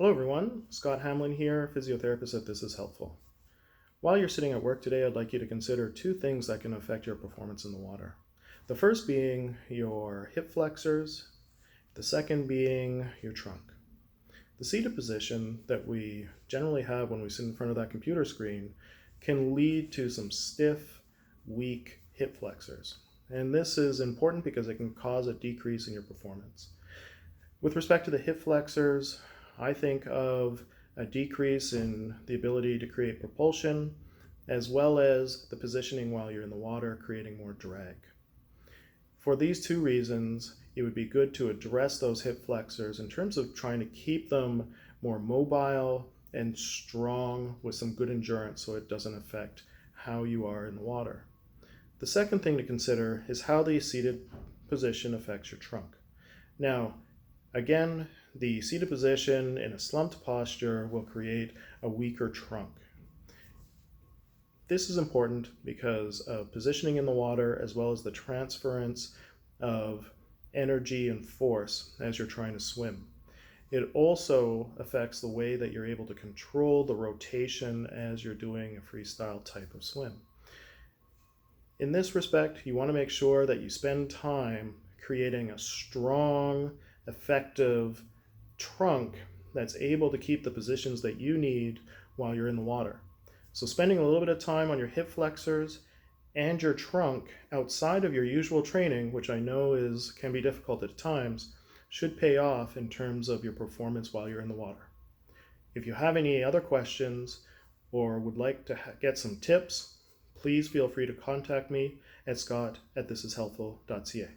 Hello everyone, Scott Hamlin here, physiotherapist at This Is Helpful. While you're sitting at work today, I'd like you to consider two things that can affect your performance in the water. The first being your hip flexors, the second being your trunk. The seated position that we generally have when we sit in front of that computer screen can lead to some stiff, weak hip flexors. And this is important because it can cause a decrease in your performance. With respect to the hip flexors, I think of a decrease in the ability to create propulsion, as well as the positioning while you're in the water, creating more drag. For these two reasons, it would be good to address those hip flexors in terms of trying to keep them more mobile and strong with some good endurance so it doesn't affect how you are in the water. The second thing to consider is how the seated position affects your trunk. Now, again, the seated position in a slumped posture will create a weaker trunk. This is important because of positioning in the water as well as the transference of energy and force as you're trying to swim. It also affects the way that you're able to control the rotation as you're doing a freestyle type of swim. In this respect, you want to make sure that you spend time creating a strong, effective trunk that's able to keep the positions that you need while you're in the water. So spending a little bit of time on your hip flexors and your trunk outside of your usual training, which I know can be difficult at times, should pay off in terms of your performance while you're in the water. If you have any other questions or would like to get some tips, please feel free to contact me at scott@thisishelpful.ca.